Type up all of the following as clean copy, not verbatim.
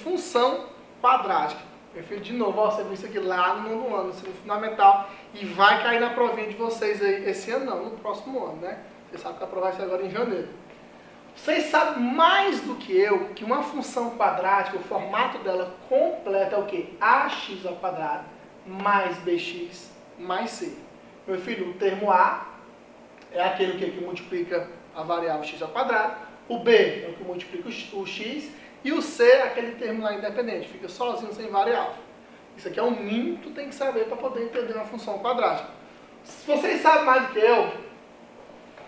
função quadrática. Meu filho, de novo, ó, você viu isso aqui lá no nono ano, ensino fundamental, e vai cair na provinha de vocês aí, esse ano não, no próximo ano, né? Vocês sabem que a prova vai ser agora em janeiro. Vocês sabem mais do que eu que uma função quadrática, o formato dela completo é o quê? Ax ao quadrado mais bx mais c. Meu filho, o termo A é aquele que multiplica a variável x ao quadrado, o B é o que multiplica o x, e o C é aquele termo lá independente, fica sozinho, sem variável. Isso aqui é o mínimo que tu tem que saber para poder entender uma função quadrática. Se vocês sabem mais do que eu,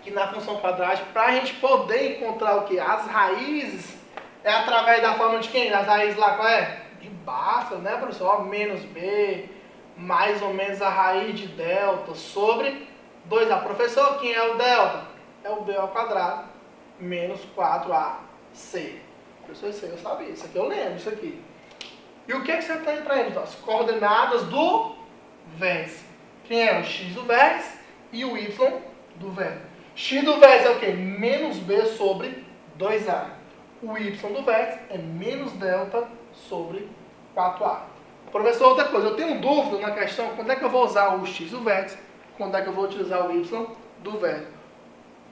que na função quadrática, para a gente poder encontrar o que? As raízes, é através da forma de quem? As raízes lá, qual é? De Bhaskara, né, professor? Menos B, mais ou menos a raiz de delta sobre 2A. Professor, quem é o delta? É o B ao quadrado, menos 4AC. Professor, isso aí eu sabia, isso aqui eu lembro, isso aqui. E o que você tem para eles? As coordenadas do vértice. Quem é o x do vértice e o y do vértice. X do vértice é o quê? Menos B sobre 2A. O y do vértice é menos delta sobre 4A. Professor, outra coisa, eu tenho dúvida na questão, quando é que eu vou usar o x do vértice, quando é que eu vou utilizar o y do vértice.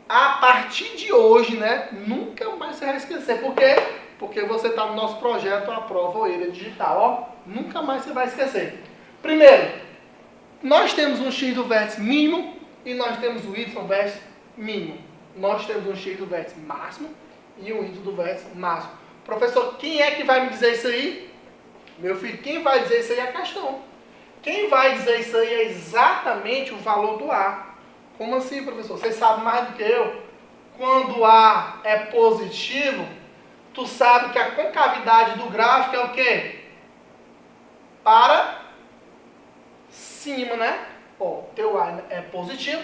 A partir de hoje, né, nunca mais você vai esquecer. Por quê? Porque você está no nosso projeto A Prova Orelha Digital, ó. Nunca mais você vai esquecer. Primeiro, nós temos um x do vértice mínimo e nós temos o y do vértice mínimo. Nós temos um x do vértice máximo e um y do vértice máximo. Professor, quem é que vai me dizer isso aí? Meu filho, quem vai dizer isso aí é a questão. Quem vai dizer isso aí é exatamente o valor do A. Como assim, professor? Vocês sabem mais do que eu. Quando A é positivo, tu sabe que a concavidade do gráfico é o quê? Para cima, né? Ó, teu A é positivo,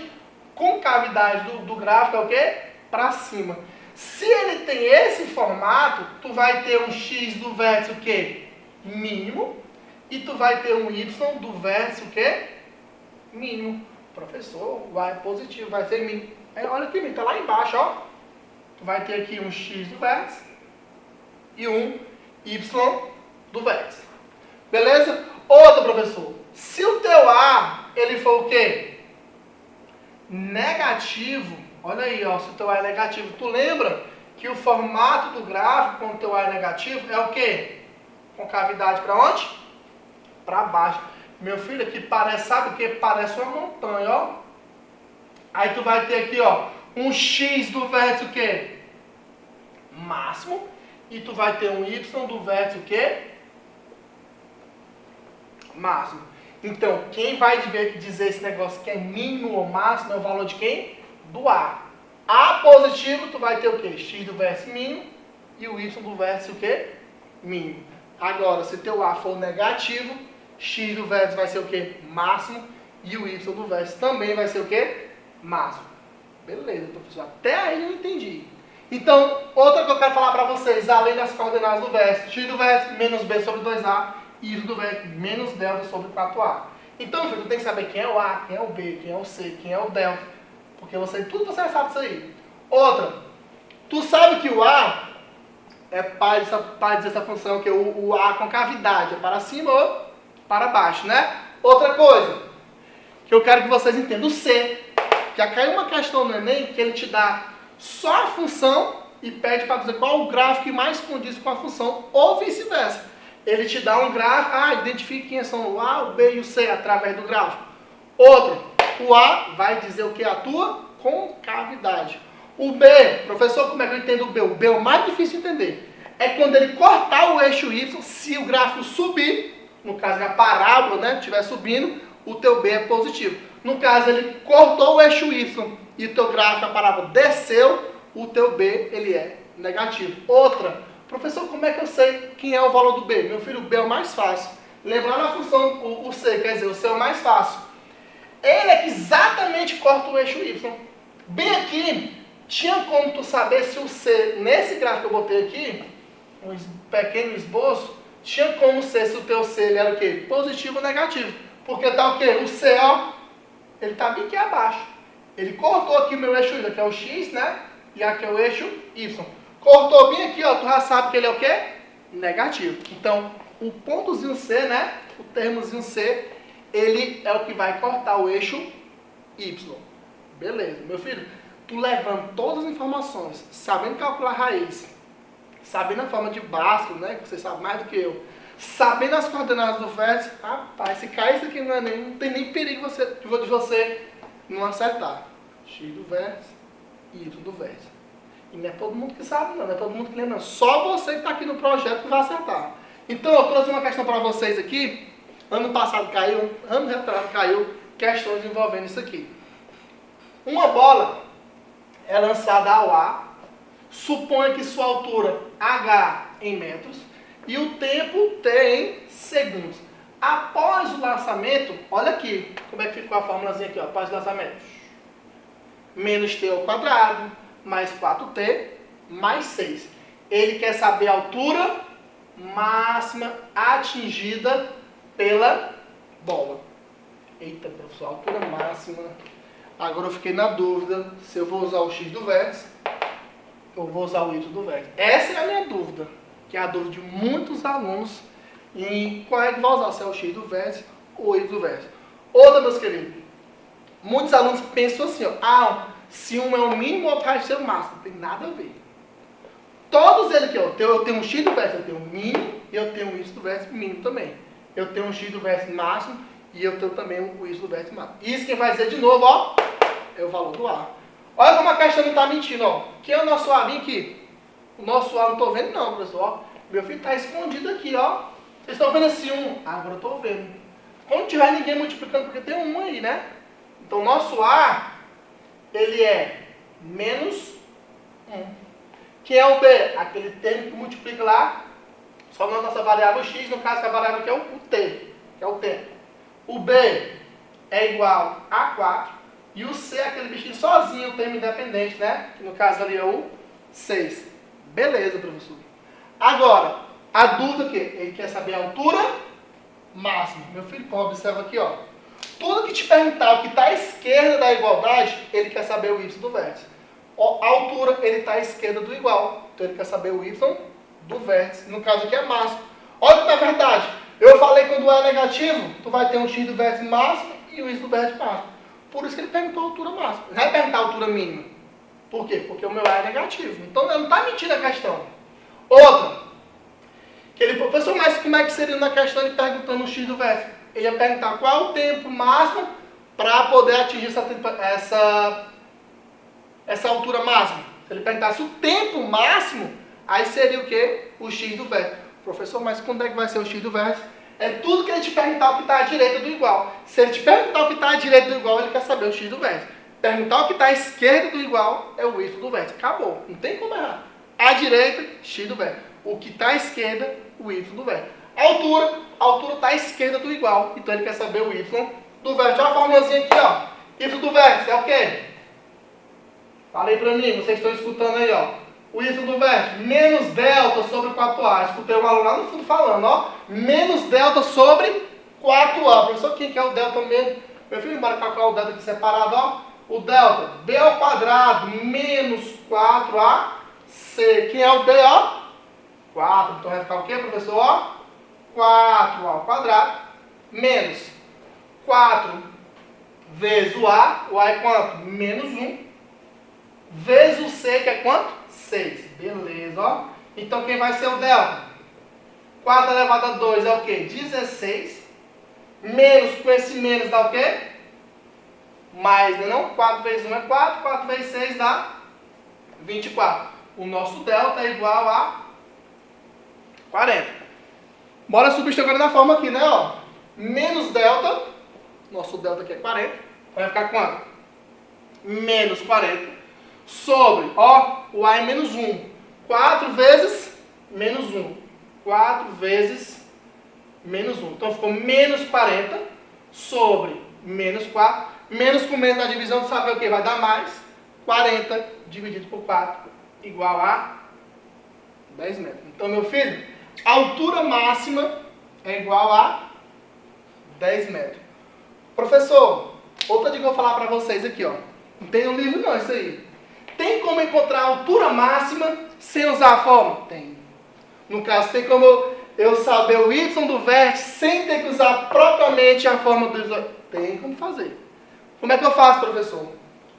concavidade do gráfico é o quê? Para cima. Se ele tem esse formato, tu vai ter um x do vértice o quê? Mínimo, e tu vai ter um y do vértice o quê? Mínimo. Professor, o A é positivo, vai ser mínimo. Aí, olha aqui, tá lá embaixo, ó. Tu vai ter aqui um x do vértice e um y do vértice. Beleza? Outro, professor. Se o teu A, ele for o quê? Negativo. Olha aí, ó, se o teu A é negativo. Tu lembra que o formato do gráfico, quando o teu A é negativo, é o quê? Concavidade para onde? Para baixo. Meu filho, aqui parece, sabe o que? Parece uma montanha, ó. Aí tu vai ter aqui, ó, um x do vértice o quê? Máximo. E tu vai ter um y do vértice o quê? Máximo. Então, quem vai dizer esse negócio que é mínimo ou máximo é o valor de quem? Do A. A positivo, tu vai ter o quê? X do vértice mínimo e o y do vértice o quê? Mínimo. Agora, se teu A for negativo, x do vértice vai ser o quê? Máximo. E o y do vértice também vai ser o quê? Máximo. Beleza, professor. Até aí eu entendi. Então, outra que eu quero falar para vocês, além das coordenadas do vértice, x do vértice menos b sobre 2a, e y do vértice menos delta sobre 4a. Então, filho, tu tem que saber quem é o A, quem é o B, quem é o C, quem é o delta. Porque tudo você sabe disso aí. Outra, tu sabe que o A é pai dessa função, que o A com cavidade é para cima ou para baixo, né? Outra coisa que eu quero que vocês entendam, o C. Já caiu uma questão no Enem que ele te dá só a função e pede para dizer qual o gráfico que mais condiz com a função, ou vice-versa. Ele te dá um gráfico, identifique quem são o A, o B e o C através do gráfico. Outro, o A vai dizer o que? A tua concavidade. O B, professor, como é que eu entendo o B? O B é o mais difícil de entender. É quando ele cortar o eixo Y, se o gráfico subir, no caso a parábola, né, estiver subindo, o teu B é positivo. No caso, ele cortou o eixo Y e o teu gráfico, a parábola, desceu, o teu B, ele é negativo. Outra, professor, como é que eu sei quem é o valor do B? Meu filho, o B é o mais fácil. Lembrando a função, o C, quer dizer, o C é o mais fácil. Ele é que exatamente corta o eixo Y. Bem aqui, tinha como tu saber se o C, nesse gráfico que eu botei aqui, um pequeno esboço, tinha como ser se o teu C ele era o quê? Positivo ou negativo. Porque tá o quê? O C, ó, ele tá bem aqui abaixo. Ele cortou aqui o meu eixo Y, que é o X, né? E aqui é o eixo Y. Cortou bem aqui, ó, tu já sabe que ele é o quê? negativo. Então, o pontozinho C, né? O termozinho C, ele é o que vai cortar o eixo Y. Beleza. Meu filho, tu levando todas as informações, sabendo calcular a raiz, sabendo a forma de Bhaskara, né? Que você sabe mais do que eu, sabendo as coordenadas do vértice, rapaz, se cair isso aqui não tem nem perigo de você não acertar. X do vértice, Y do vértice. E não é todo mundo que sabe não é todo mundo que lembra não. Só você que está aqui no projeto que vai acertar. Então eu trouxe uma questão para vocês aqui. Ano passado caiu, ano retrasado caiu, questões envolvendo isso aqui. Uma bola é lançada ao ar, suponha que sua altura H em metros e o tempo T em segundos. Após o lançamento, olha aqui, como é que ficou a formulazinha aqui, ó, após o lançamento. Menos T ao quadrado, mais 4T, mais 6. Ele quer saber a altura máxima atingida pela bola. Eita, professor, altura máxima. Agora eu fiquei na dúvida se eu vou usar o X do vértice ou vou usar o Y do vértice. Essa é a minha dúvida, que é a dúvida de muitos alunos em qual é que vai usar, se é o X do vértice ou o Y do vértice. Outra, meus queridos, muitos alunos pensam assim, ó, se um é o mínimo, o outro vai ser o máximo. Não tem nada a ver. Todos eles aqui, ó, eu tenho um X do vértice, eu tenho um mínimo, e eu tenho um Y do vértice mínimo também. Eu tenho um X do vértice máximo, e eu tenho também um Y do vértice máximo. Isso quem vai dizer de novo, ó, é o valor do A. Olha como a questão não está mentindo, ó. Quem é o nosso A? Vem aqui. O nosso A não estou vendo não, professor. Ó, meu filho está escondido aqui, ó. Vocês estão vendo esse 1? Agora eu estou vendo. Quando tiver ninguém multiplicando, porque tem um 1 aí, né? Então, o nosso A, ele é menos 1. Quem é o B? Aquele termo que multiplica lá, só na nossa variável x, no caso que a variável aqui é o t, que é o tempo. O B é igual a 4. E o C é aquele bichinho sozinho, o termo independente, né? Que no caso ali é o 6. Beleza, professor. Agora, a dúvida é que ele quer saber a altura máxima. Meu filho, observa aqui, ó. Tudo que te perguntar o que está à esquerda da igualdade, ele quer saber o y do vértice. A altura, ele está à esquerda do igual. Então, ele quer saber o y do vértice. No caso aqui é máximo. Olha que na verdade, eu falei que quando é negativo, tu vai ter um x do vértice máximo e o y do vértice máximo. Por isso que ele perguntou a altura máxima. Não vai perguntar a altura mínima. Por quê? Porque o meu A é negativo. Então, não está mentindo a questão. Outra. Professor, mas como é que seria na questão ele perguntando o x do vértice? Ele ia perguntar qual é o tempo máximo para poder atingir essa altura máxima. Se ele perguntasse o tempo máximo, aí seria o quê? O x do vértice. Professor, mas quando é que vai ser o x do vértice? É tudo que ele te perguntar o que está à direita do igual. Se ele te perguntar o que está à direita do igual, ele quer saber o x do vértice. Perguntar o que está à esquerda do igual é o y do vértice. Acabou. Não tem como errar. À direita, x do vértice. O que está à esquerda, o y do vértice. A altura está à esquerda do igual. Então ele quer saber o y do vértice. Olha a formulazinha aqui, ó. Y do vértice é o quê? Fala aí pra mim, vocês estão escutando aí, ó. O y do vértice, menos delta sobre 4a. Escutei o aluno lá no fundo falando, ó. Menos delta sobre 4a. Professor, quem que é o delta mesmo? Meu filho, bora calcular o delta aqui separado, ó. O delta, b ao quadrado menos 4ac. Quem é o d, ó? 4. Então vai ficar o quê, professor? Ó, 4 ao quadrado menos 4 vezes o a. O a é quanto? Menos 1. Vezes o c, que é quanto? 6. Beleza, ó. Então quem vai ser o delta? 4 elevado a 2 é o quê? 16. Menos, com esse menos dá o quê? Mais, não? 4 vezes 1 é 4. 4 vezes 6 dá 24. O nosso delta é igual a 40. Bora substituir agora na forma aqui, né? Ó. Menos delta. Nosso delta aqui é 40. Vai ficar quanto? Menos 40. Sobre, ó, o a é menos 1. 4 vezes menos 1. 4 vezes menos 1. Então ficou menos 40 sobre menos 4. Menos com menos na divisão, tu sabe o que? Vai dar mais. 40 dividido por 4 igual a 10 metros. Então, meu filho, a altura máxima é igual a 10 metros. Professor, outra dica que eu vou falar para vocês aqui, ó. Não tem um livro não, isso aí. Tem como encontrar a altura máxima sem usar a fórmula? Tem. No caso, tem como eu saber o y do vértice sem ter que usar propriamente a forma do y? Tem como fazer. Como é que eu faço, professor?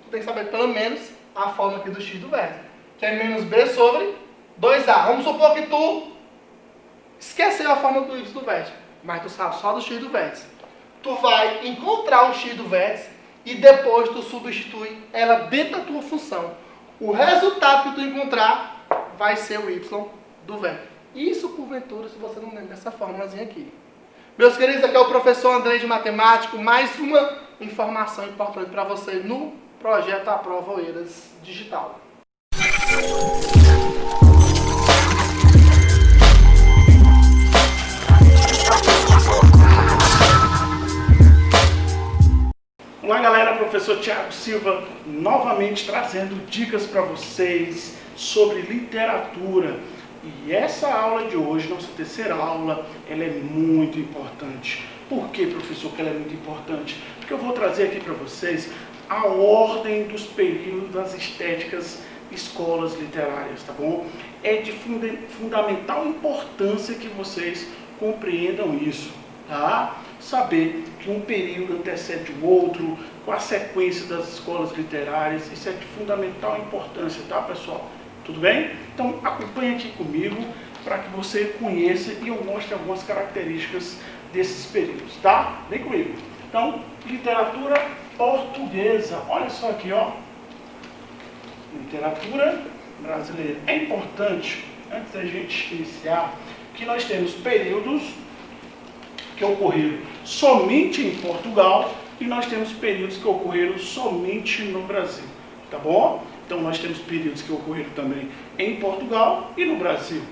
Tu tem que saber pelo menos a forma aqui do x do vértice, que é menos b sobre 2a. Vamos supor que tu esqueceu a forma do y do vértice, mas tu sabe só do x do vértice. Tu vai encontrar o x do vértice e depois tu substitui ela dentro da tua função. O resultado que tu encontrar vai ser o y do vértice. Isso, porventura, se você não lembra dessa formulazinha aqui. Meus queridos, aqui é o professor Andrei de Matemático. Mais uma informação importante para vocês no projeto A Prova Oeiras Digital. Olá galera, professor Thiago Silva novamente trazendo dicas para vocês sobre literatura. E essa aula de hoje, nossa terceira aula, ela é muito importante. Por que, professor, que ela é muito importante? Porque eu vou trazer aqui para vocês a ordem dos períodos das estéticas escolas literárias, tá bom? É de fundamental importância que vocês compreendam isso, tá? Saber que um período antecede o outro, com a sequência das escolas literárias, isso é de fundamental importância, tá, pessoal? Tudo bem? Então acompanhe aqui comigo para que você conheça e eu mostre algumas características desses períodos, tá? Vem comigo. Então, literatura portuguesa. Olha só aqui, ó. Literatura brasileira. É importante, antes da gente iniciar, que nós temos períodos que ocorreram somente em Portugal e nós temos períodos que ocorreram somente no Brasil, tá bom? Então nós temos períodos que ocorreram também em Portugal e no Brasil,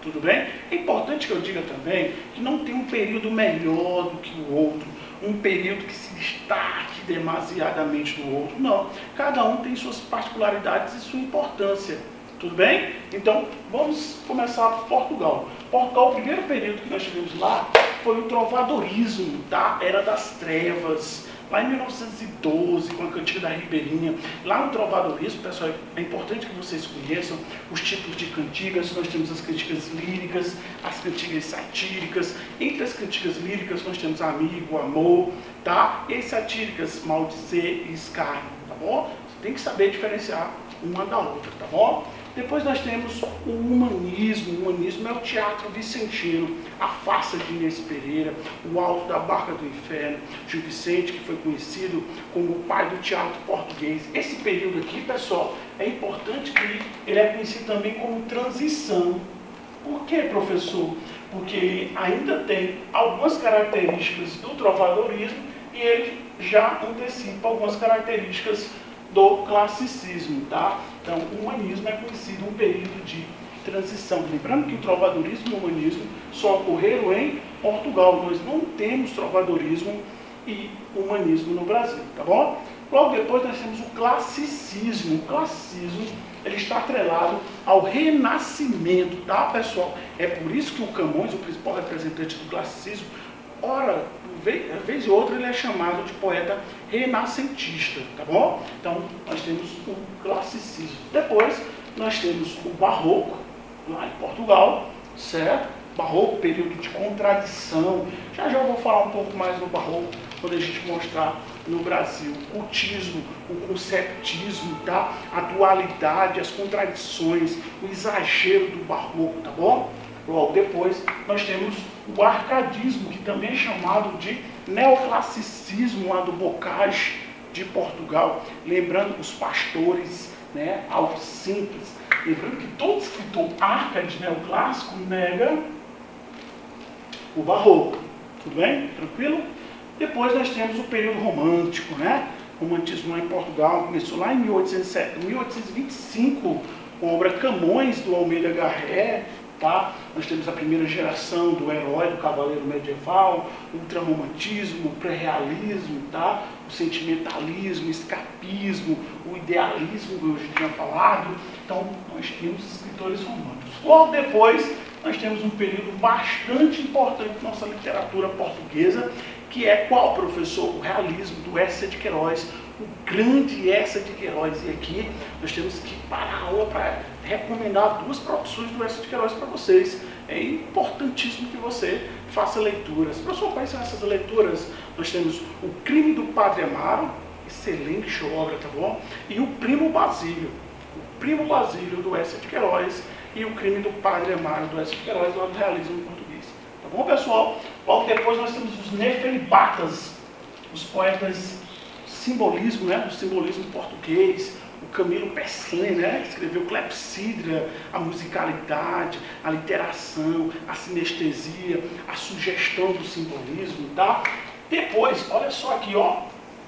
tudo bem? É importante que eu diga também que não tem um período melhor do que o outro, um período que se destaque demasiadamente do outro, não. Cada um tem suas particularidades e sua importância, tudo bem? Então vamos começar por Portugal. Portugal, o primeiro período que nós tivemos lá foi o trovadorismo, da Era das Trevas, lá em 1912, com a Cantiga da Ribeirinha. Lá no trovadorismo, pessoal, é importante que vocês conheçam os tipos de cantigas. Nós temos as cantigas líricas, as cantigas satíricas. Entre as cantigas líricas nós temos amigo, amor, tá? E as satíricas, maldizer e escárnio, tá bom? Você tem que saber diferenciar uma da outra, tá bom? Depois nós temos o humanismo. O humanismo é o teatro vicentino, a farsa de Inês Pereira, o Alto da Barca do Inferno, Gil Vicente, que foi conhecido como o pai do teatro português. Esse período aqui, pessoal, é importante que ele é conhecido também como transição. Por quê, professor? Porque ele ainda tem algumas características do trovadorismo e ele já antecipa algumas características do classicismo, tá? Então, o humanismo é conhecido um período de transição. Lembrando que o trovadorismo e o humanismo só ocorreram em Portugal. Nós não temos trovadorismo e humanismo no Brasil, tá bom? Logo depois nós temos o classicismo. O classicismo, ele está atrelado ao renascimento, tá, pessoal? É por isso que o Camões, o principal representante do classicismo, ora, vez ou outra, ele é chamado de poeta renascentista, tá bom? Então, nós temos o classicismo. Depois, nós temos o barroco, lá em Portugal, certo? Barroco, período de contradição. Já já eu vou falar um pouco mais do barroco, quando a gente mostrar no Brasil. O cultismo, o conceptismo, tá? A dualidade, as contradições, o exagero do barroco, tá bom? Logo depois, nós temos o arcadismo, que também é chamado de neoclassicismo, lá do Bocage de Portugal. Lembrando os pastores, né, algo simples. Lembrando que todo escritor arcade neoclássico nega o barroco. Tudo bem? Tranquilo? Depois nós temos o período romântico, né? Romantismo lá em Portugal começou lá em 1825, com a obra Camões, do Almeida Garré. Tá? Nós temos a primeira geração do herói, do cavaleiro medieval, o ultrarromantismo, o pré-realismo, tá? O sentimentalismo, o escapismo, o idealismo, que eu já tinha falado. Então, nós temos escritores românticos. Logo depois, nós temos um período bastante importante na nossa literatura portuguesa, que é qual, professor? O realismo, do Eça de Queiroz, o grande Eça de Queiroz. E aqui nós temos que parar a aula para recomendar duas produções do Eça de Queiroz para vocês, é importantíssimo que você faça leituras. Professor, quais são essas leituras? Nós temos O Crime do Padre Amaro, excelente obra, tá bom? E O Primo Basílio do Eça de Queiroz, e O Crime do Padre Amaro do Eça de Queiroz, lá do Realismo em Português. Tá bom, pessoal? Logo depois nós temos os Nefelibatas, os poetas simbolismo, né? Do simbolismo português, o Camilo Pessanha, né? Que escreveu Clepsídra, a musicalidade, a literação, a sinestesia, a sugestão do simbolismo, tá? Depois, olha só aqui, ó,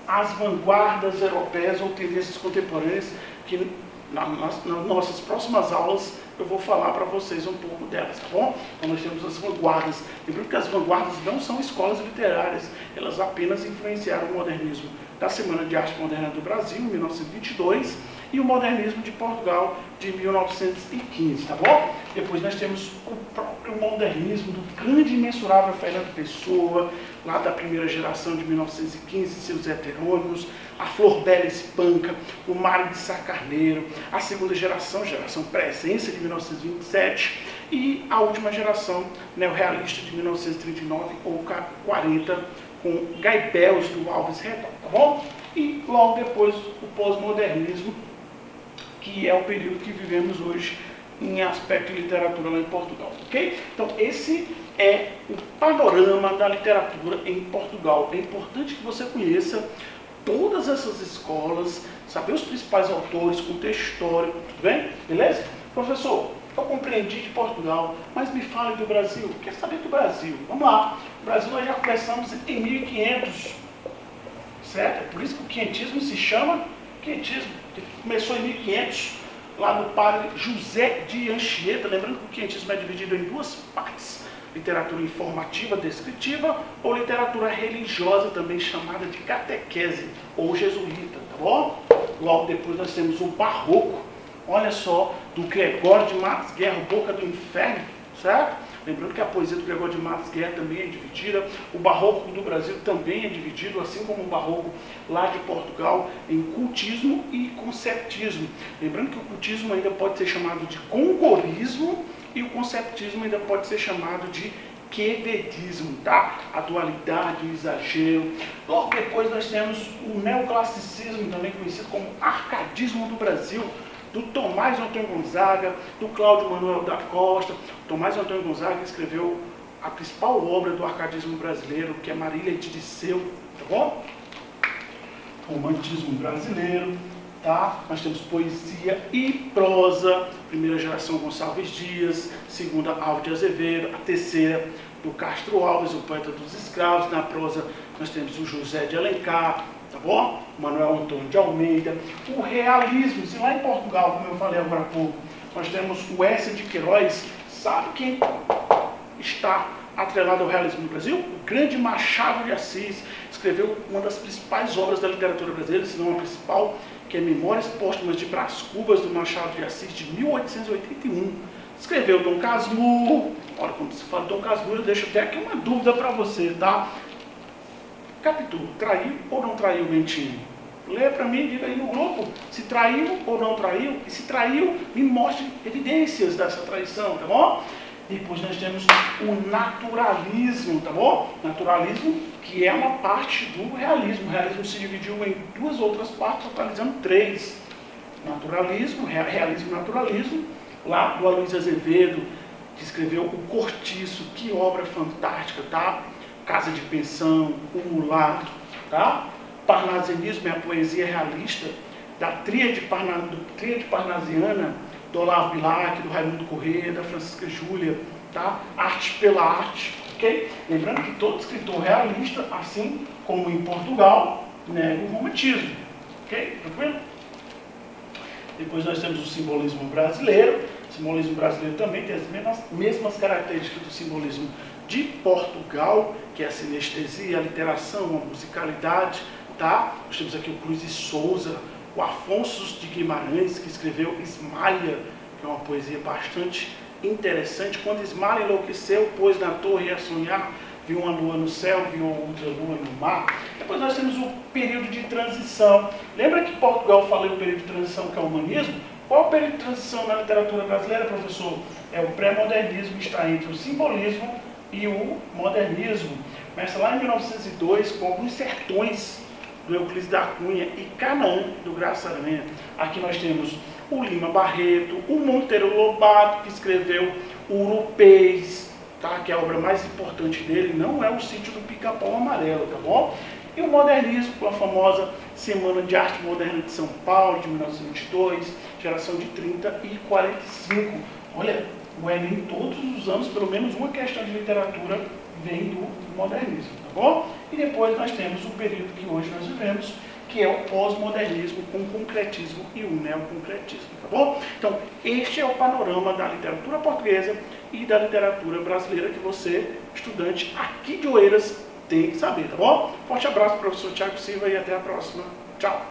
as vanguardas europeias ou tendências contemporâneas, que nas nossas próximas aulas eu vou falar para vocês um pouco delas, tá bom? Então nós temos as vanguardas. Lembrando que as vanguardas não são escolas literárias, elas apenas influenciaram o modernismo da Semana de Arte Moderna do Brasil, em 1922, e o modernismo de Portugal, de 1915, tá bom? Depois nós temos o próprio modernismo do grande e imensurável Fernando Pessoa, lá da primeira geração de 1915, seus heterônimos, a Flor Bela Espanca, o Mário de Sá Carneiro, a segunda geração Presença, de 1927, e a última geração neorrealista, de 1939 ou 40, com Gaibels do Alves Redondo, tá bom? E logo depois o pós-modernismo, que é o período que vivemos hoje em aspecto de literatura lá em Portugal, ok? Então esse é o panorama da literatura em Portugal. É importante que você conheça todas essas escolas, saber os principais autores, contexto histórico, tudo bem? Beleza? Professor, eu compreendi de Portugal, mas me fale do Brasil. Quer saber do Brasil? Vamos lá. O Brasil nós já começamos em 1500, certo? É por isso que o quinhentismo se chama quinhentismo. Começou em 1500, lá no padre José de Anchieta. Lembrando que o quinhentismo é dividido em duas partes: literatura informativa, descritiva, ou literatura religiosa, também chamada de catequese ou jesuíta, tá bom? Logo depois nós temos o barroco, olha só, do Gregório de Matos Guerra, Boca do Inferno, certo? Lembrando que a poesia do Gregório de Matos Guerra também é dividida, o barroco do Brasil também é dividido, assim como o barroco lá de Portugal, em cultismo e conceptismo. Lembrando que o cultismo ainda pode ser chamado de congorismo, e o conceptismo ainda pode ser chamado de quevedismo, tá? A dualidade, o exagero. Logo depois nós temos o neoclassicismo, também conhecido como arcadismo do Brasil, do Tomás Antônio Gonzaga, do Cláudio Manuel da Costa. Tomás Antônio Gonzaga escreveu a principal obra do arcadismo brasileiro, que é Marília de Dirceu, tá bom? Romantismo brasileiro. Tá? Nós temos poesia e prosa, primeira geração Gonçalves Dias, segunda Alves de Azevedo, a terceira do Castro Alves, o poeta dos escravos. Na prosa nós temos o José de Alencar, tá bom? Manuel Antônio de Almeida, o realismo. Se lá em Portugal, como eu falei agora há pouco, nós temos o Eça de Queiroz, sabe quem está atrelado ao realismo no Brasil? O grande Machado de Assis escreveu uma das principais obras da literatura brasileira, se não a principal, que é Memórias Póstumas de Brás Cubas, do Machado de Assis, de 1881. Escreveu Dom Casmurro. Olha, quando se fala Dom Casmurro, eu deixo até aqui uma dúvida para você, tá? Capítulo, traiu ou não traiu o Bentinho? Lê para mim, diga aí no grupo, se traiu ou não traiu, e se traiu, me mostre evidências dessa traição, tá bom? Depois nós temos o naturalismo, tá bom? Naturalismo, que é uma parte do realismo. O realismo se dividiu em duas outras partes, totalizando 3. Naturalismo, realismo e naturalismo. Lá do Aloysio Azevedo, que escreveu O Cortiço, que obra fantástica, tá? Casa de Pensão, O Mulato, tá? Parnasianismo é a poesia realista da tríade parnasiana, do Olavo Bilac, do Raimundo Corrêa, da Francisca Júlia, tá? Arte pela arte, ok? Lembrando que todo escritor realista, assim como em Portugal, nega o romantismo, ok? Tranquilo? Depois nós temos o simbolismo brasileiro. O simbolismo brasileiro também tem as mesmas características do simbolismo de Portugal, que é a sinestesia, a literação, a musicalidade, tá? Nós temos aqui o Cruz de Souza, o Afonso de Guimarães, que escreveu Ismalha, que é uma poesia bastante interessante. Quando Ismalha enlouqueceu, pôs na torre a sonhar, viu uma lua no céu, viu outra lua no mar. Depois nós temos o período de transição. Lembra que Portugal falou o período de transição, que é o humanismo? Qual o período de transição na literatura brasileira, professor? É o pré-modernismo, que está entre o simbolismo e o modernismo. Começa lá em 1902 com alguns sertões do Euclides da Cunha e Canaã do Graça Aranha. Aqui nós temos o Lima Barreto, o Monteiro Lobato, que escreveu o Urupês, tá? Que é a obra mais importante dele, não é o Sítio do Pica-Pau Amarelo, tá bom? E o modernismo, com a famosa Semana de Arte Moderna de São Paulo, de 1922, geração de 30 e 45. Olha, o Enem todos os anos, pelo menos uma questão de literatura vem do modernismo, tá bom? E depois nós temos o período que hoje nós vivemos, que é o pós-modernismo com o concretismo e o neoconcretismo, tá bom? Então, este é o panorama da literatura portuguesa e da literatura brasileira que você, estudante aqui de Oeiras, tem que saber, tá bom? Forte abraço, professor Thiago Silva, e até a próxima. Tchau!